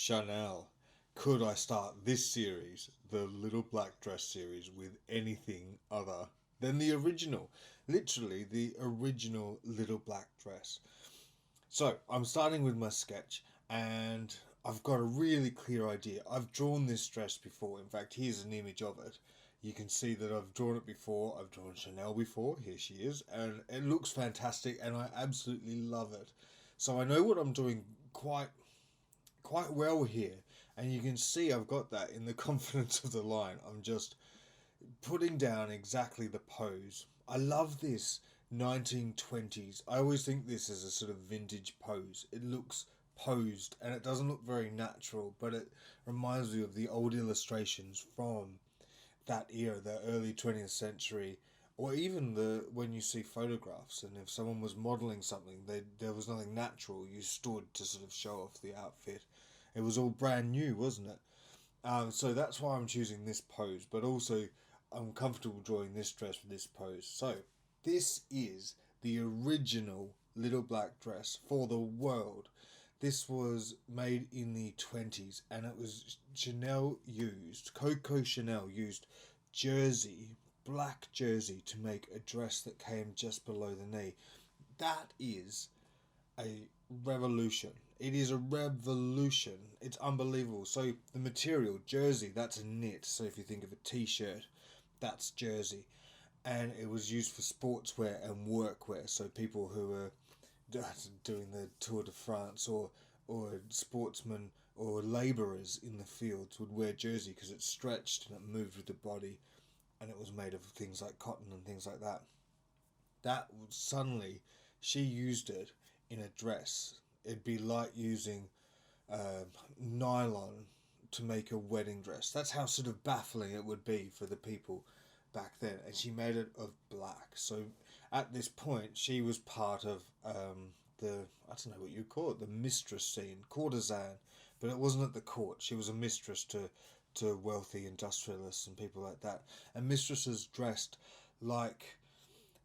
Chanel. Could I start this series, the Little Black Dress series, with anything other than the original? Literally, the original Little Black Dress. So, I'm starting with my sketch, and I've got a really clear idea. I've drawn this dress before. In fact, here's an image of it. You can see that I've drawn it before. I've drawn Chanel before. Here she is. And it looks fantastic, and I absolutely love it. So I know what I'm doing quite well here, and you can see I've got that in the confidence of the line. I'm just putting down exactly the pose. I love this 1920s. I always think this is a sort of vintage pose. It looks posed and it doesn't look very natural, but it reminds me of the old illustrations from that era, the early 20th century, or even the when you see photographs, and if someone was modeling something, there was nothing natural. You stood to sort of show off the outfit. It was all brand new, wasn't it? So that's why I'm choosing this pose, but also I'm comfortable drawing this dress for this pose. So this is the original Little Black Dress for the world. This was made in the 20s, and it was Coco Chanel used jersey, black jersey, to make a dress that came just below the knee. That is a revolution. It is a revolution. It's unbelievable. So the material, jersey, that's a knit. So if you think of a t-shirt, that's jersey. And it was used for sportswear and workwear. So people who were doing the Tour de France, or sportsmen or labourers in the fields would wear jersey because it stretched and it moved with the body, and it was made of things like cotton and things like that. That suddenly she used it in a dress. It'd be like using nylon to make a wedding dress. That's how sort of baffling it would be for the people back then. And she made it of black. So at this point, she was part of I don't know what you call it, the mistress scene, courtesan. But it wasn't at the court. She was a mistress to wealthy industrialists and people like that. And mistresses dressed like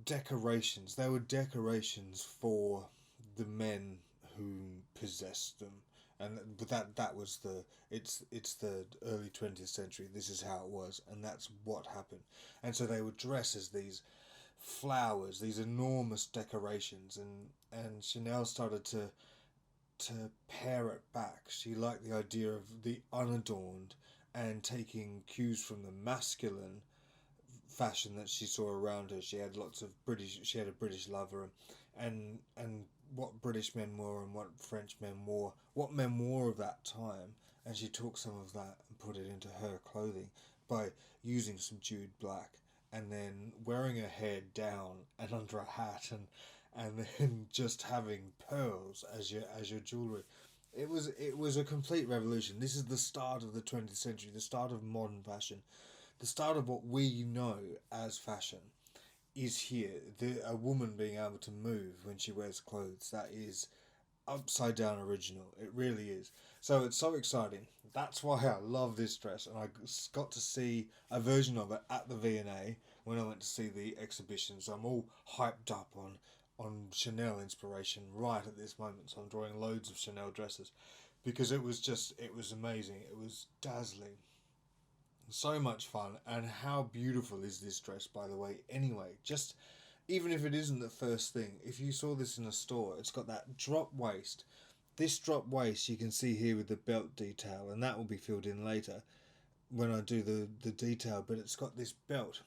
decorations. They were decorations for the men who possessed them, and but that was the it's the early 20th century. This is how it was, and that's what happened. And so they would dress as these flowers, these enormous decorations, and Chanel started to pare it back. She liked the idea of the unadorned and taking cues from the masculine fashion that she saw around her. She had lots of British. She had a British lover, and what British men wore and what French men wore, what men wore of that time, and she took some of that and put it into her clothing by using subdued black and then wearing her hair down and under a hat, and then just having pearls as your jewelry. It was a complete revolution. This is the start of the 20th century, the start of modern fashion, the start of what we know as fashion is here. A woman being able to move when she wears clothes, that is upside down original. It really is. So it's so exciting. That's why I love this dress, and I got to see a version of it at the V&A when I went to see the exhibition. So I'm all hyped up on Chanel inspiration right at this moment. So I'm drawing loads of Chanel dresses because it was amazing. It was dazzling. So much fun. And how beautiful is this dress, by the way, anyway? Just even if it isn't the first thing, if you saw this in a store, it's got that drop waist. This drop waist you can see here with the belt detail, and that will be filled in later when I do the detail, but it's got this belt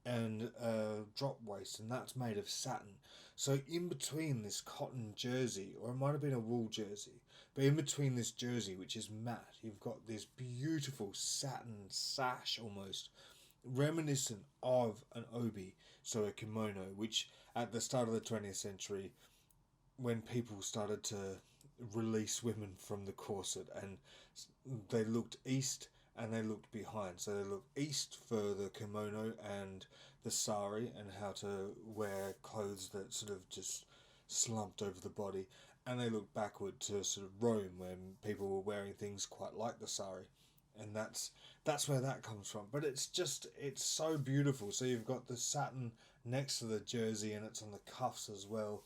and drop waist, and that's made of satin. So in between this cotton jersey, or it might have been a wool jersey, but in between this jersey, which is matte, you've got this beautiful satin sash, almost reminiscent of an obi, so a kimono, which at the start of the 20th century, when people started to release women from the corset, and they looked east and they looked behind. So they looked east for the kimono and the sari, and how to wear clothes that sort of just slumped over the body, and they looked backward to sort of Rome, when people were wearing things quite like the sari. And that's where that comes from. But it's so beautiful. So you've got the satin next to the jersey, and it's on the cuffs as well.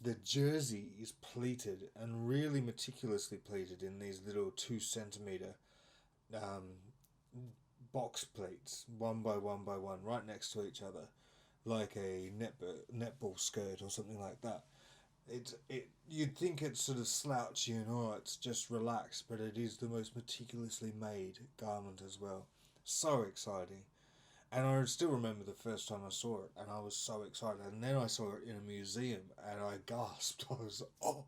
the jersey is pleated and really meticulously pleated in these little 2 centimeter um, box pleats, one by one by one, right next to each other, like a netball skirt or something like that. You'd think it's sort of slouchy and it's just relaxed, but it is the most meticulously made garment as well. So exciting. And I still remember the first time I saw it, and I was so excited. And then I saw it in a museum, and I gasped. I was, oh,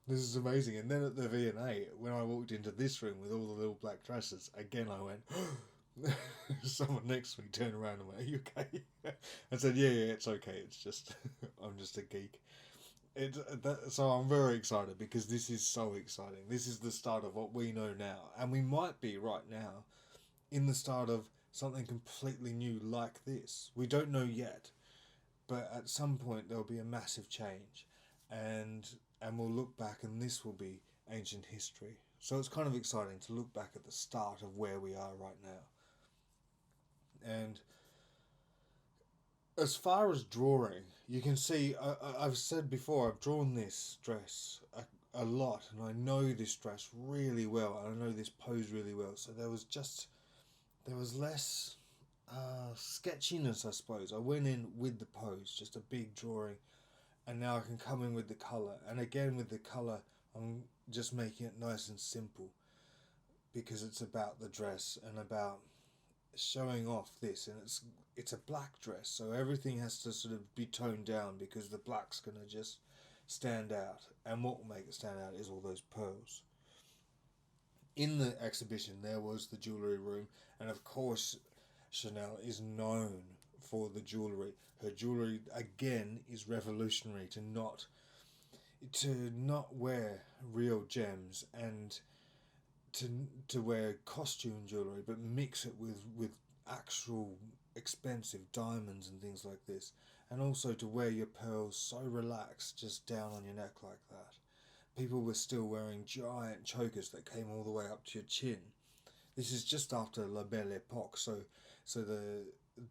this is amazing. And then at the V&A, when I walked into this room with all the little black dresses, again I went, someone next to me turned around and went, "Are you okay?" I said, yeah, it's okay. It's just, I'm just a geek. So I'm very excited because this is so exciting. This is the start of what we know now. And we might be right now in the start of something completely new like this. We don't know yet, but at some point there'll be a massive change, and we'll look back, and this will be ancient history. So it's kind of exciting to look back at the start of where we are right now. And as far as drawing, you can see I've said before I've drawn this dress a lot, and I know this dress really well, and I know this pose really well. So there was less sketchiness, I suppose. I went in with the pose, just a big drawing, and now I can come in with the colour. And again, with the colour, I'm just making it nice and simple because it's about the dress and about showing off this. And it's a black dress, so everything has to sort of be toned down because the black's going to just stand out. And what will make it stand out is all those pearls. In the exhibition, there was the jewellery room, and of course, Chanel is known for the jewellery. Her jewellery again is revolutionary to not wear real gems and to wear costume jewellery, but mix it with actual expensive diamonds and things like this, and also to wear your pearls so relaxed, just down on your neck like that. People were still wearing giant chokers that came all the way up to your chin. This is just after La Belle Epoque, so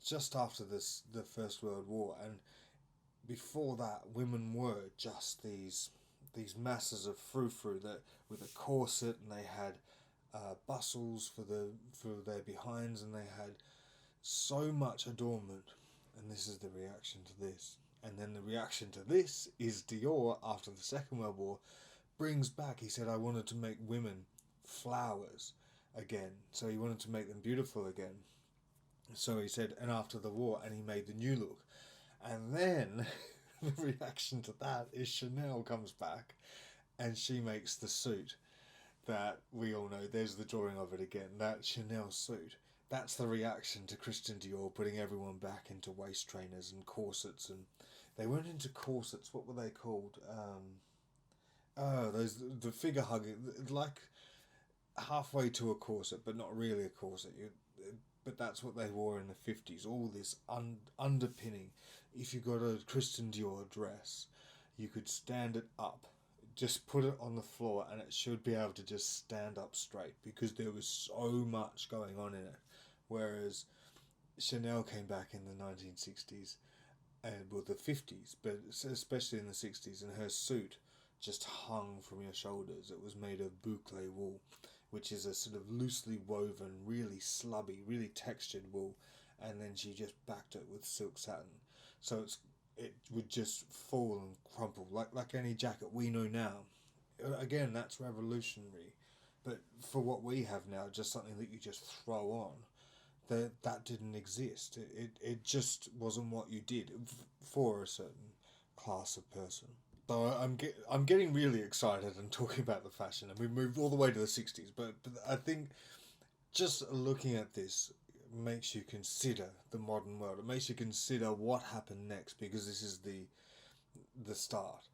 just after the First World War, and before that, women were just these masses of frou-frou that with a corset, and they had bustles for their behinds, and they had so much adornment. And this is the reaction to this. And then the reaction to this is Dior, after the Second World War, brings back, he said, I wanted to make women flowers again. So he wanted to make them beautiful again. So he said, and after the war, and he made the new look. And then the reaction to that is Chanel comes back and she makes the suit that we all know. There's the drawing of it again, that Chanel suit. That's the reaction to Christian Dior putting everyone back into waist trainers and corsets. And they weren't into corsets. What were they called? The figure hugging, like halfway to a corset, but not really a corset. But that's what they wore in the 50s. All this underpinning. If you got a Christian Dior dress, you could stand it up. Just put it on the floor and it should be able to just stand up straight because there was so much going on in it. Whereas Chanel came back in the 1960s, the 50s, but especially in the 60s, and her suit just hung from your shoulders. It was made of boucle wool, which is a sort of loosely woven, really slubby, really textured wool, and then she just backed it with silk satin. So it would just fall and crumple like any jacket we know now. Again, that's revolutionary, but for what we have now, just something that you just throw on. That didn't exist. It just wasn't what you did for a certain class of person. So I'm getting really excited and talking about the fashion, and we've moved all the way to the 60s, but I think just looking at this makes you consider the modern world. It makes you consider what happened next, because this is the start.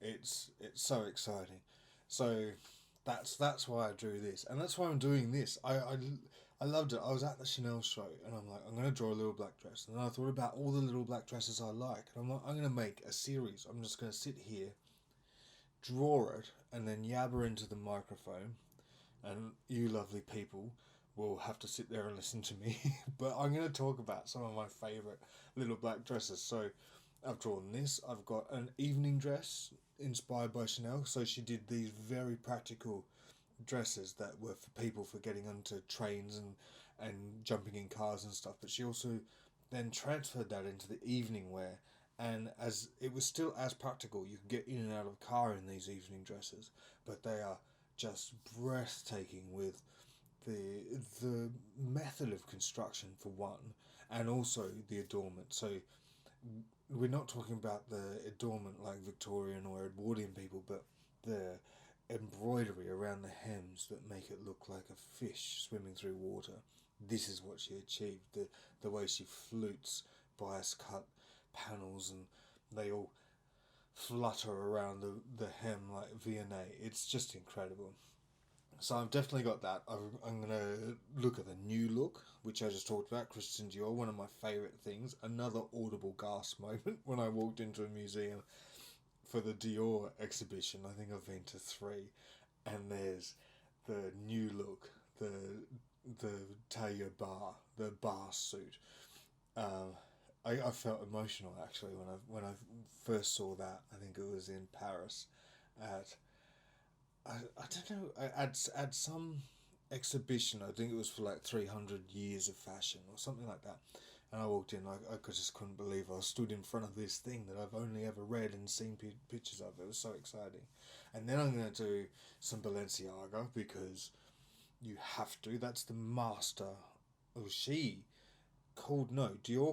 It's so exciting. So that's why I drew this, and that's why I'm doing this. I loved it. I was at the Chanel show, and I'm like, I'm going to draw a little black dress. And then I thought about all the little black dresses I like, and I'm like, I'm going to make a series. I'm just going to sit here, draw it, and then yabber into the microphone, and you lovely people will have to sit there and listen to me. But I'm going to talk about some of my favourite little black dresses. So I've drawn this. I've got an evening dress inspired by Chanel, so she did these very practical dresses that were for people for getting onto trains and jumping in cars and stuff. But she also then transferred that into the evening wear, and as it was still as practical, you could get in and out of a car in these evening dresses, but they are just breathtaking with the method of construction for one, and also the adornment. So we're not talking about the adornment like Victorian or Edwardian people, but the embroidery around the hems that make it look like a fish swimming through water. This is what she achieved. The way she flutes bias cut panels, and they all flutter around the hem like Viennese. It's just incredible. So I've definitely got that. I'm going to look at the new look, which I just talked about, Christian Dior, one of my favourite things. Another audible gasp moment when I walked into a museum for the Dior exhibition. I think I've been to 3, and there's the new look, the tailleur bar, the bar suit. I felt emotional actually when I first saw that. I think it was in Paris at I don't know, at some exhibition. I think it was for like 300 years of fashion or something like that. And I walked in, I just couldn't believe I stood in front of this thing that I've only ever read and seen pictures of. It was so exciting. And then I'm going to do some Balenciaga because you have to. That's the master. Oh, Dior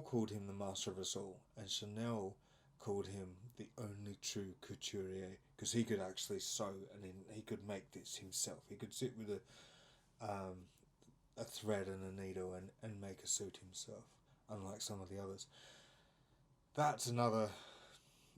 called him the master of us all. And Chanel called him the only true couturier because he could actually sew and he could make this himself. He could sit with a thread and a needle and make a suit himself, unlike some of the others. That's another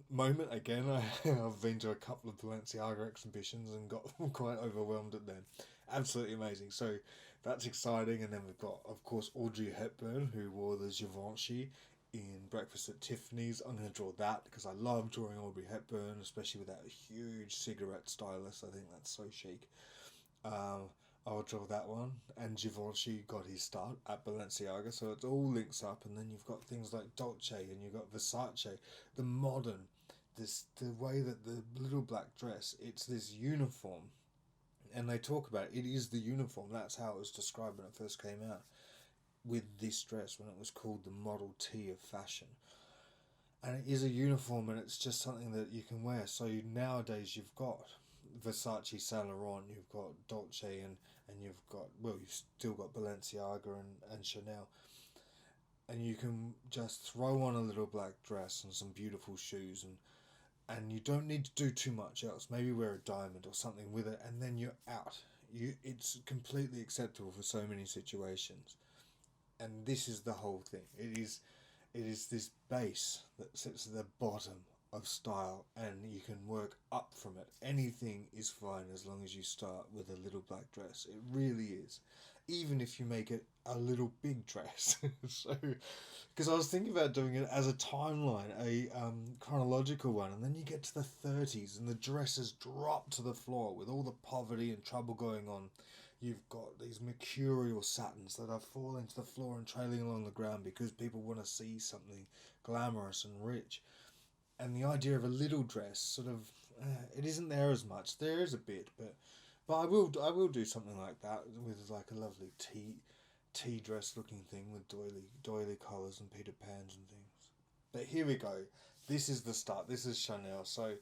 moment again. I've been to a couple of Balenciaga exhibitions and got quite overwhelmed at them. Absolutely amazing. So that's exciting. And then we've got, of course, Audrey Hepburn, who wore the Givenchy in Breakfast at Tiffany's. I'm going to draw that because I love drawing Audrey Hepburn, especially with that huge cigarette stylus. I think that's so chic. I'll draw that one. And Givenchy got his start at Balenciaga, so it all links up. And then you've got things like Dolce and you've got Versace, the modern, the way that the little black dress, it's this uniform. And they talk about it is the uniform. That's how it was described when it first came out. With this dress, when it was called the Model T of fashion. And it is a uniform, and it's just something that you can wear. So nowadays you've got Versace, Saint Laurent, you've got Dolce, and you've got, well, you've still got Balenciaga and Chanel. And you can just throw on a little black dress and some beautiful shoes, and you don't need to do too much else. Maybe wear a diamond or something with it, and then you're out. It's completely acceptable for so many situations. And this is the whole thing. It is this base that sits at the bottom of style, and you can work up from it. Anything is fine as long as you start with a little black dress. It really is, even if you make it a little big dress. So, because I was thinking about doing it as a timeline, a chronological one, and then you get to the 30s and the dresses drop to the floor with all the poverty and trouble going on. You've got these mercurial satins that are falling to the floor and trailing along the ground because people want to see something glamorous and rich. And the idea of a little dress sort of it isn't there as much. There is a bit, but I will do something like that with like a lovely tea dress looking thing with doily collars and Peter Pans and things. But here we go. This is the start. This is Chanel. So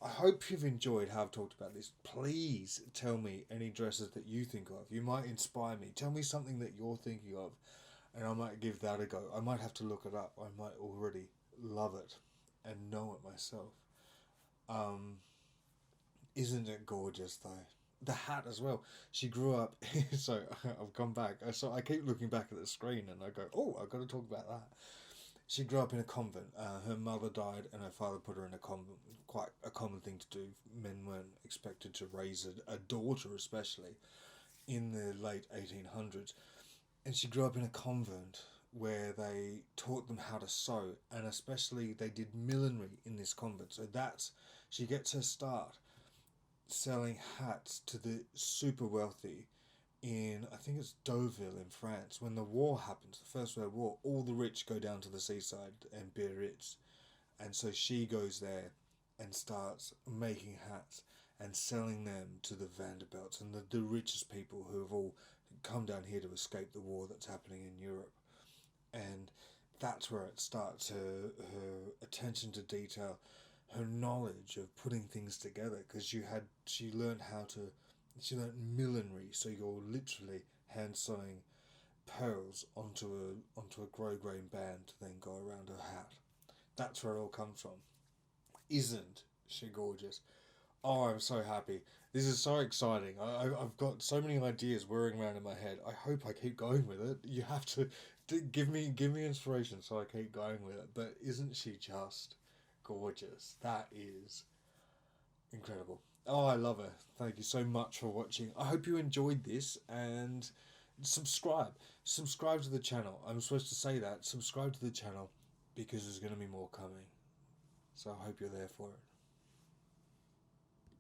I hope you've enjoyed how I've talked about this. Please tell me any dresses that you think of. You might inspire me. Tell me something that you're thinking of, and I might give that a go. I might have to look it up. I might already love it and know it myself. Isn't it gorgeous though? The hat as well. She grew up. So I've gone back. So I keep looking back at the screen and I go, oh, I've got to talk about that. She grew up in a convent. Her mother died and her father put her in a convent. Quite a common thing to do. Men weren't expected to raise a daughter, especially in the late 1800s. And she grew up in a convent where they taught them how to sew, and especially they did millinery in this convent. So she gets her start selling hats to the super wealthy in, I think it's Deauville in France. When the war happens, the First World War, all the rich go down to the seaside and Biarritz, and so she goes there and starts making hats and selling them to the Vanderbilts and the richest people who have all come down here to escape the war that's happening in Europe. And that's where it starts, her attention to detail, her knowledge of putting things together, because she learned she learned millinery, so you're literally hand sewing pearls onto a grosgrain band to then go around her hat. That's where it all comes from. Isn't she gorgeous? Oh, I'm so happy. This is so exciting. I've got so many ideas whirring around in my head. I hope I keep going with it. You have to give me inspiration so I keep going with it. But isn't she just gorgeous? That is incredible. Oh, I love her. Thank you so much for watching. I hope you enjoyed this, and subscribe. Subscribe to the channel. I'm supposed to say that. Subscribe to the channel because there's going to be more coming. So I hope you're there for it.